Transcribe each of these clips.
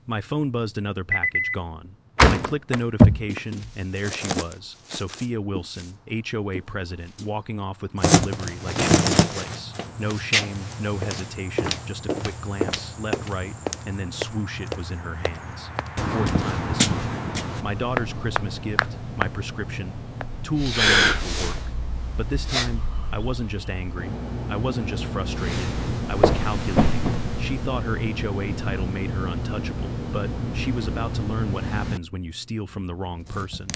My phone buzzed, another package gone. I clicked the notification, and there she was, Sophia Wilson, HOA President, walking off with my delivery like she was in place. No shame, no hesitation, just a quick glance, left, right, and then swoosh, it was in her hands. Fourth time this month. My daughter's Christmas gift, my prescription, tools I needed for work. But this time, I wasn't just angry, I wasn't just frustrated, I was calculating. She thought her HOA title made her untouchable, but she was about to learn what happens when you steal from the wrong person.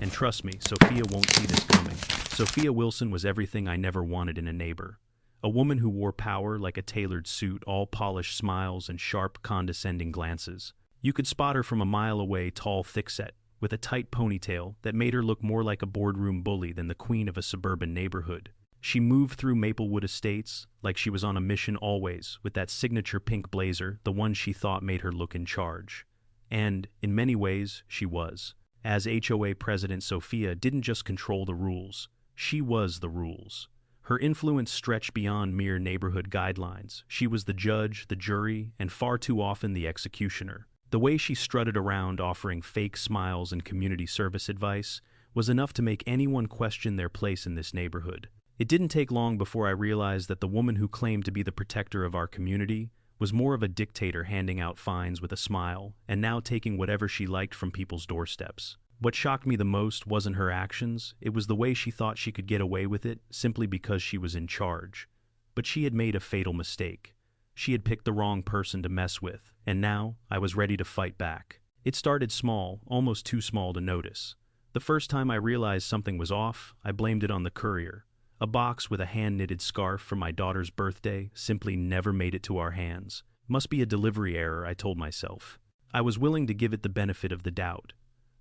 And trust me, Sophia won't see this coming. Sophia Wilson was everything I never wanted in a neighbor. A woman who wore power like a tailored suit, all polished smiles and sharp, condescending glances. You could spot her from a mile away, tall, thick-set, with a tight ponytail that made her look more like a boardroom bully than the queen of a suburban neighborhood. She moved through Maplewood Estates like she was on a mission always, with that signature pink blazer, the one she thought made her look in charge. And, in many ways, she was. As HOA President, Sophia didn't just control the rules, she was the rules. Her influence stretched beyond mere neighborhood guidelines. She was the judge, the jury, and far too often the executioner. The way she strutted around offering fake smiles and community service advice was enough to make anyone question their place in this neighborhood. It didn't take long before I realized that the woman who claimed to be the protector of our community was more of a dictator, handing out fines with a smile and now taking whatever she liked from people's doorsteps. What shocked me the most wasn't her actions, it was the way she thought she could get away with it simply because she was in charge. But she had made a fatal mistake. She had picked the wrong person to mess with, and now I was ready to fight back. It started small, almost too small to notice. The first time I realized something was off, I blamed it on the courier. A box with a hand-knitted scarf for my daughter's birthday simply never made it to our hands. Must be a delivery error, I told myself. I was willing to give it the benefit of the doubt.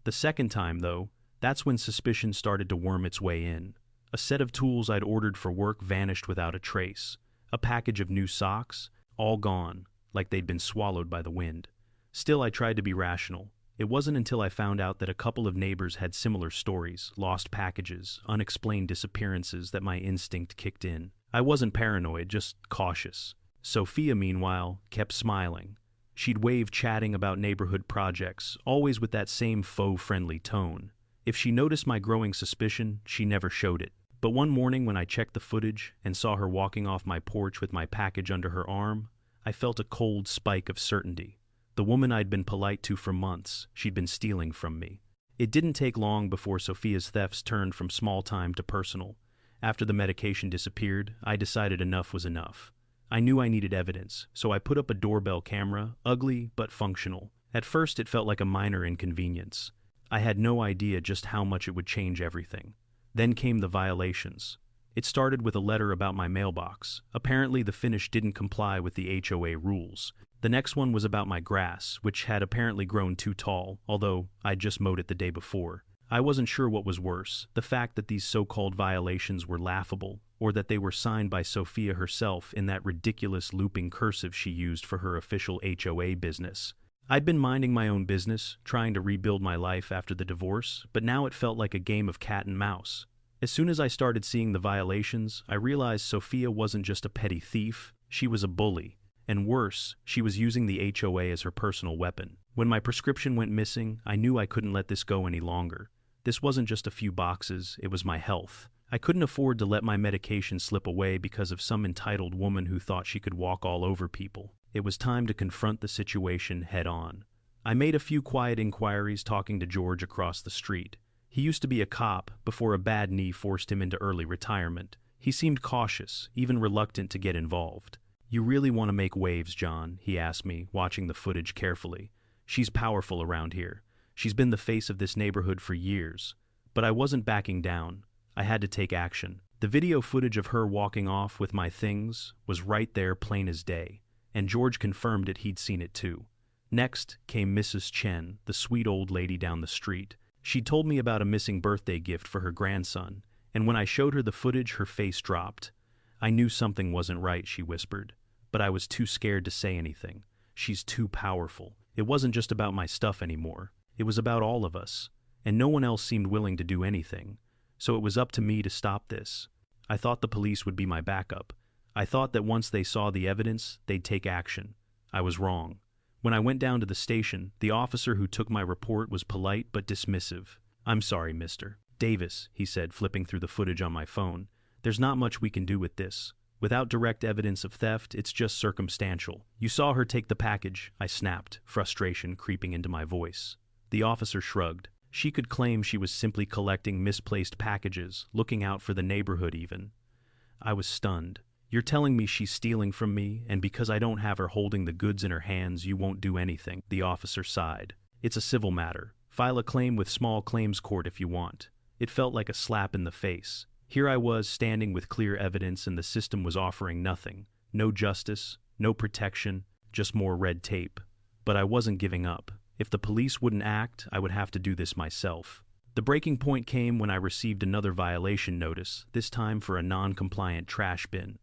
The second time, though, that's when suspicion started to worm its way in. A set of tools I'd ordered for work vanished without a trace. A package of new socks, all gone, like they'd been swallowed by the wind. Still, I tried to be rational. It wasn't until I found out that a couple of neighbors had similar stories, lost packages, unexplained disappearances, that my instinct kicked in. I wasn't paranoid, just cautious. Sophia, meanwhile, kept smiling. She'd wave, chatting about neighborhood projects, always with that same faux-friendly tone. If she noticed my growing suspicion, she never showed it. But one morning when I checked the footage and saw her walking off my porch with my package under her arm, I felt a cold spike of certainty. The woman I'd been polite to for months, she'd been stealing from me. It didn't take long before Sophia's thefts turned from small-time to personal. After the medication disappeared, I decided enough was enough. I knew I needed evidence, so I put up a doorbell camera, ugly but functional. At first it felt like a minor inconvenience. I had no idea just how much it would change everything. Then came the violations. It started with a letter about my mailbox. Apparently the finish didn't comply with the HOA rules. The next one was about my grass, which had apparently grown too tall, although I'd just mowed it the day before. I wasn't sure what was worse, the fact that these so-called violations were laughable, or that they were signed by Sophia herself in that ridiculous looping cursive she used for her official HOA business. I'd been minding my own business, trying to rebuild my life after the divorce, but now it felt like a game of cat and mouse. As soon as I started seeing the violations, I realized Sophia wasn't just a petty thief, she was a bully. And worse, she was using the HOA as her personal weapon. When my prescription went missing, I knew I couldn't let this go any longer. This wasn't just a few boxes, it was my health. I couldn't afford to let my medication slip away because of some entitled woman who thought she could walk all over people. It was time to confront the situation head-on. I made a few quiet inquiries, talking to George across the street. He used to be a cop before a bad knee forced him into early retirement. He seemed cautious, even reluctant to get involved. "You really want to make waves, John?" he asked me, watching the footage carefully. "She's powerful around here. She's been the face of this neighborhood for years." But I wasn't backing down. I had to take action. The video footage of her walking off with my things was right there, plain as day, and George confirmed it, he'd seen it too. Next came Mrs. Chen, the sweet old lady down the street. She'd told me about a missing birthday gift for her grandson, and when I showed her the footage, her face dropped. "I knew something wasn't right," she whispered, but I was too scared to say anything. "She's too powerful." It wasn't just about my stuff anymore. It was about all of us, and no one else seemed willing to do anything. So it was up to me to stop this. I thought the police would be my backup. I thought that once they saw the evidence, they'd take action. I was wrong. When I went down to the station, the officer who took my report was polite but dismissive. "I'm sorry, Mr. Davis," he said, flipping through the footage on my phone. "There's not much we can do with this. Without direct evidence of theft, it's just circumstantial." "You saw her take the package," I snapped, frustration creeping into my voice. The officer shrugged. "She could claim she was simply collecting misplaced packages, looking out for the neighborhood even." I was stunned. "You're telling me she's stealing from me, and because I don't have her holding the goods in her hands, you won't do anything?" The officer sighed. "It's a civil matter. File a claim with small claims court if you want." It felt like a slap in the face. Here I was standing with clear evidence and the system was offering nothing. No justice, no protection, just more red tape. But I wasn't giving up. If the police wouldn't act, I would have to do this myself. The breaking point came when I received another violation notice, this time for a non-compliant trash bin.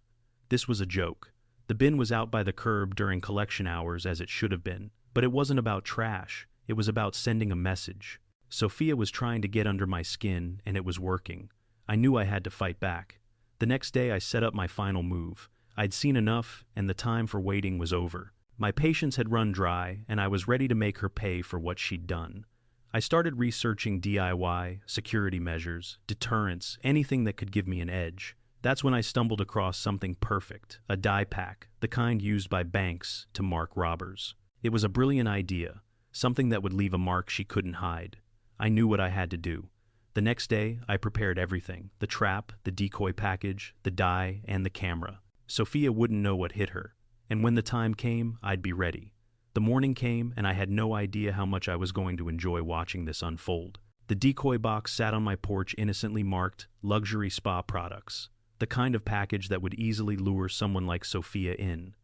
This was a joke. The bin was out by the curb during collection hours as it should have been. But it wasn't about trash. It was about sending a message. Sophia was trying to get under my skin, and it was working. I knew I had to fight back. The next day I set up my final move. I'd seen enough, and the time for waiting was over. My patience had run dry, and I was ready to make her pay for what she'd done. I started researching DIY, security measures, deterrence, anything that could give me an edge. That's when I stumbled across something perfect, a die pack, the kind used by banks to mark robbers. It was a brilliant idea, something that would leave a mark she couldn't hide. I knew what I had to do. The next day, I prepared everything, the trap, the decoy package, the die, and the camera. Sophia wouldn't know what hit her, and when the time came, I'd be ready. The morning came, and I had no idea how much I was going to enjoy watching this unfold. The decoy box sat on my porch innocently marked, luxury spa products, the kind of package that would easily lure someone like Sophia in.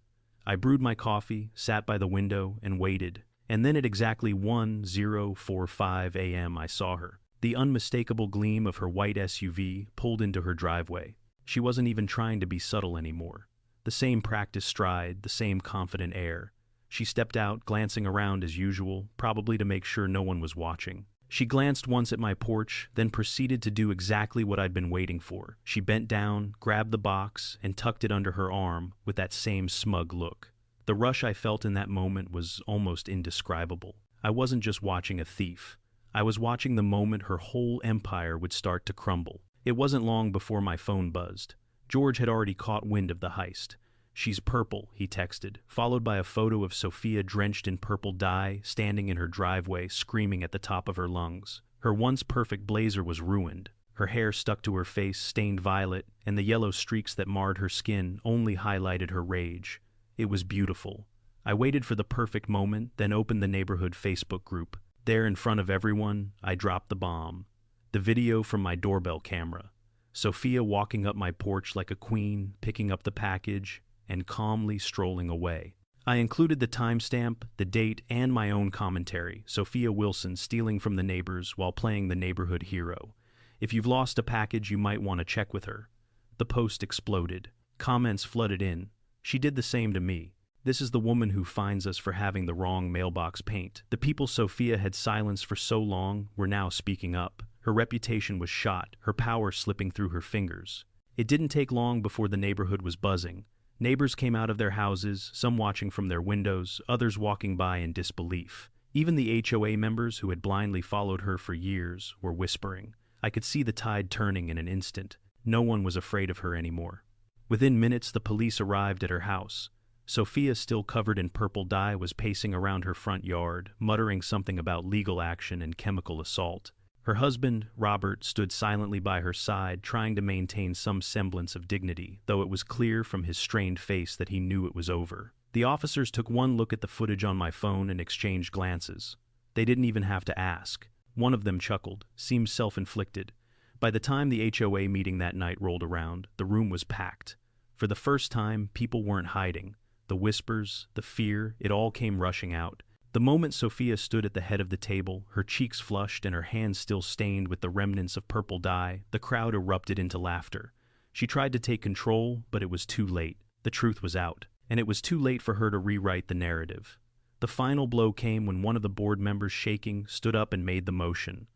I brewed my coffee, sat by the window, and waited. And then at exactly 10:45 a.m. I saw her. The unmistakable gleam of her white SUV pulled into her driveway. She wasn't even trying to be subtle anymore. The same practiced stride, the same confident air. She stepped out, glancing around as usual, probably to make sure no one was watching. She glanced once at my porch, then proceeded to do exactly what I'd been waiting for. She bent down, grabbed the box, and tucked it under her arm with that same smug look. The rush I felt in that moment was almost indescribable. I wasn't just watching a thief. I was watching the moment her whole empire would start to crumble. It wasn't long before my phone buzzed. George had already caught wind of the heist. "She's purple," he texted, followed by a photo of Sophia drenched in purple dye, standing in her driveway, screaming at the top of her lungs. Her once perfect blazer was ruined. Her hair stuck to her face, stained violet, and the yellow streaks that marred her skin only highlighted her rage. It was beautiful. I waited for the perfect moment, then opened the neighborhood Facebook group. There in front of everyone, I dropped the bomb. The video from my doorbell camera. Sophia walking up my porch like a queen, picking up the package, and calmly strolling away. I included the timestamp, the date, and my own commentary. Sophia Wilson stealing from the neighbors while playing the neighborhood hero. If you've lost a package, you might want to check with her. The post exploded. Comments flooded in. She did the same to me. This is the woman who finds us for having the wrong mailbox paint. The people Sophia had silenced for so long were now speaking up. Her reputation was shot, her power slipping through her fingers. It didn't take long before the neighborhood was buzzing. Neighbors came out of their houses, some watching from their windows, others walking by in disbelief. Even the HOA members who had blindly followed her for years were whispering. I could see the tide turning in an instant. No one was afraid of her anymore. Within minutes, the police arrived at her house. Sophia, still covered in purple dye, was pacing around her front yard, muttering something about legal action and chemical assault. Her husband, Robert, stood silently by her side, trying to maintain some semblance of dignity, though it was clear from his strained face that he knew it was over. The officers took one look at the footage on my phone and exchanged glances. They didn't even have to ask. One of them chuckled, seemed self-inflicted. By the time the HOA meeting that night rolled around, the room was packed. For the first time, people weren't hiding. The whispers, the fear, it all came rushing out. The moment Sophia stood at the head of the table, her cheeks flushed and her hands still stained with the remnants of purple dye, the crowd erupted into laughter. She tried to take control, but it was too late. The truth was out, and it was too late for her to rewrite the narrative. The final blow came when one of the board members, shaking, stood up and made the motion.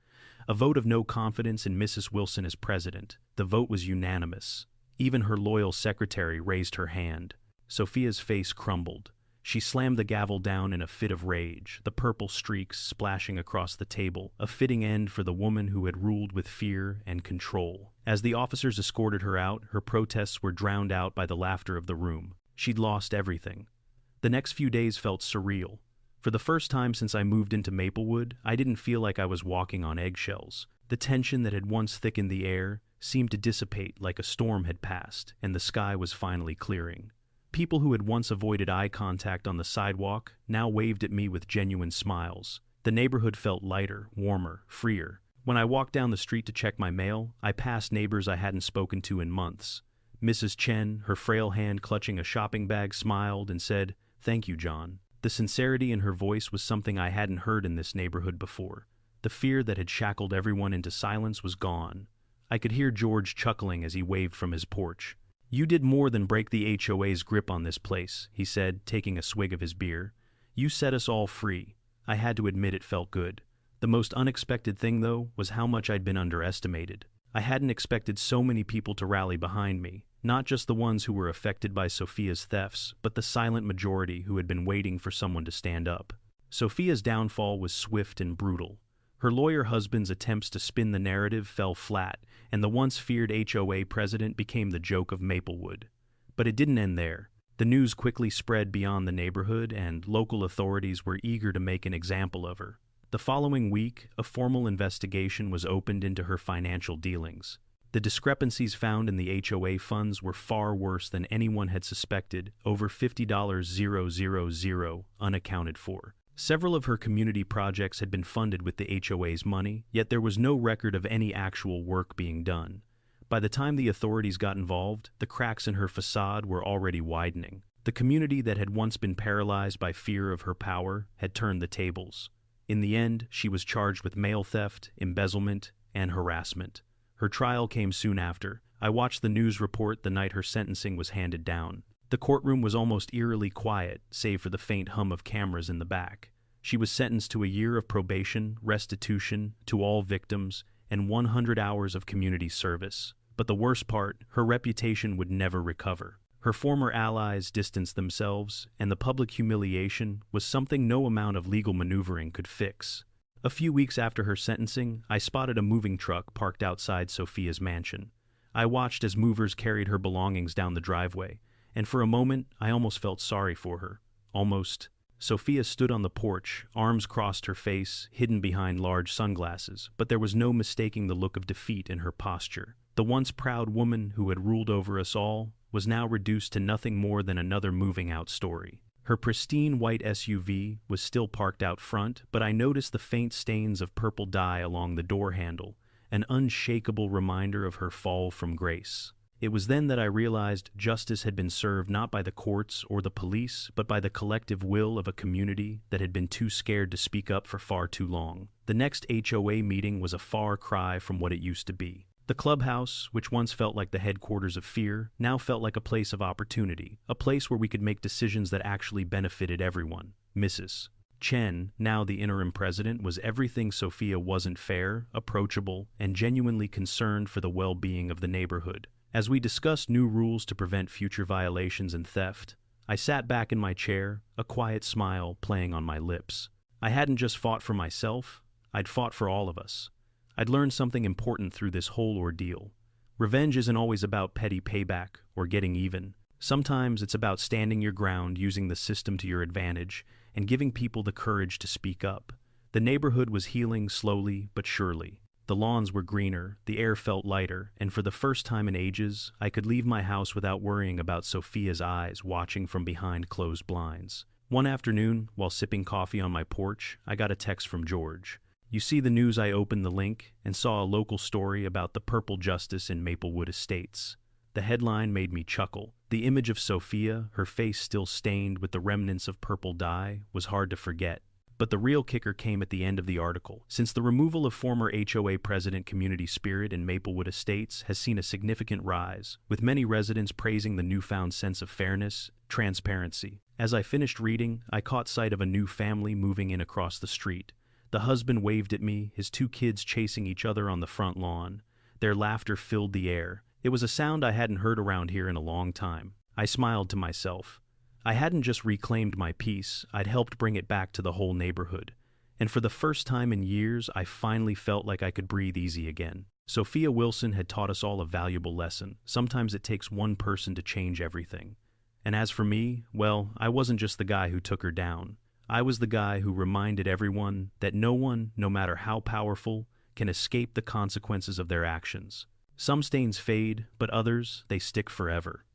A vote of no confidence in Mrs. Wilson as president. The vote was unanimous. Even her loyal secretary raised her hand. Sophia's face crumbled. She slammed the gavel down in a fit of rage, the purple streaks splashing across the table, a fitting end for the woman who had ruled with fear and control. As the officers escorted her out, her protests were drowned out by the laughter of the room. She'd lost everything. The next few days felt surreal. For the first time since I moved into Maplewood, I didn't feel like I was walking on eggshells. The tension that had once thickened the air seemed to dissipate like a storm had passed, and the sky was finally clearing. People who had once avoided eye contact on the sidewalk now waved at me with genuine smiles. The neighborhood felt lighter, warmer, freer. When I walked down the street to check my mail, I passed neighbors I hadn't spoken to in months. Mrs. Chen, her frail hand clutching a shopping bag, smiled and said, "Thank you, John." The sincerity in her voice was something I hadn't heard in this neighborhood before. The fear that had shackled everyone into silence was gone. I could hear George chuckling as he waved from his porch. "You did more than break the HOA's grip on this place," he said, taking a swig of his beer. "You set us all free." I had to admit it felt good. The most unexpected thing, though, was how much I'd been underestimated. I hadn't expected so many people to rally behind me, not just the ones who were affected by Sophia's thefts, but the silent majority who had been waiting for someone to stand up. Sophia's downfall was swift and brutal. Her lawyer husband's attempts to spin the narrative fell flat, and the once feared HOA president became the joke of Maplewood. But it didn't end there. The news quickly spread beyond the neighborhood, and local authorities were eager to make an example of her. The following week, a formal investigation was opened into her financial dealings. The discrepancies found in the HOA funds were far worse than anyone had suspected, over $50,000 unaccounted for. Several of her community projects had been funded with the HOA's money, yet there was no record of any actual work being done. By the time the authorities got involved, the cracks in her facade were already widening. The community that had once been paralyzed by fear of her power had turned the tables. In the end, she was charged with mail theft, embezzlement, and harassment. Her trial came soon after. I watched the news report the night her sentencing was handed down. The courtroom was almost eerily quiet, save for the faint hum of cameras in the back. She was sentenced to a year of probation, restitution to all victims, and 100 hours of community service. But the worst part, her reputation would never recover. Her former allies distanced themselves, and the public humiliation was something no amount of legal maneuvering could fix. A few weeks after her sentencing, I spotted a moving truck parked outside Sophia's mansion. I watched as movers carried her belongings down the driveway, and for a moment I almost felt sorry for her. Almost. Sophia stood on the porch, arms crossed her face, hidden behind large sunglasses, but there was no mistaking the look of defeat in her posture. The once proud woman who had ruled over us all was now reduced to nothing more than another moving-out story. Her pristine white SUV was still parked out front, but I noticed the faint stains of purple dye along the door handle, an unshakable reminder of her fall from grace. It was then that I realized justice had been served not by the courts or the police, but by the collective will of a community that had been too scared to speak up for far too long. The next HOA meeting was a far cry from what it used to be. The clubhouse, which once felt like the headquarters of fear, now felt like a place of opportunity, a place where we could make decisions that actually benefited everyone. Mrs. Chen, now the interim president, was everything Sophia wasn't: fair, approachable, and genuinely concerned for the well-being of the neighborhood. As we discussed new rules to prevent future violations and theft, I sat back in my chair, a quiet smile playing on my lips. I hadn't just fought for myself, I'd fought for all of us. I'd learned something important through this whole ordeal. Revenge isn't always about petty payback or getting even. Sometimes it's about standing your ground, using the system to your advantage, and giving people the courage to speak up. The neighborhood was healing slowly but surely. The lawns were greener, the air felt lighter, and for the first time in ages, I could leave my house without worrying about Sophia's eyes watching from behind closed blinds. One afternoon, while sipping coffee on my porch, I got a text from George. "You see the news?" I opened the link and saw a local story about the purple justice in Maplewood Estates. The headline made me chuckle. The image of Sophia, her face still stained with the remnants of purple dye, was hard to forget. But the real kicker came at the end of the article. Since the removal of former HOA president, community spirit in Maplewood Estates has seen a significant rise, with many residents praising the newfound sense of fairness, transparency. As I finished reading, I caught sight of a new family moving in across the street. The husband waved at me, his two kids chasing each other on the front lawn. Their laughter filled the air. It was a sound I hadn't heard around here in a long time. I smiled to myself. I hadn't just reclaimed my peace, I'd helped bring it back to the whole neighborhood. And for the first time in years, I finally felt like I could breathe easy again. Sophia Wilson had taught us all a valuable lesson. Sometimes it takes one person to change everything. And as for me, well, I wasn't just the guy who took her down. I was the guy who reminded everyone that no one, no matter how powerful, can escape the consequences of their actions. Some stains fade, but others, they stick forever.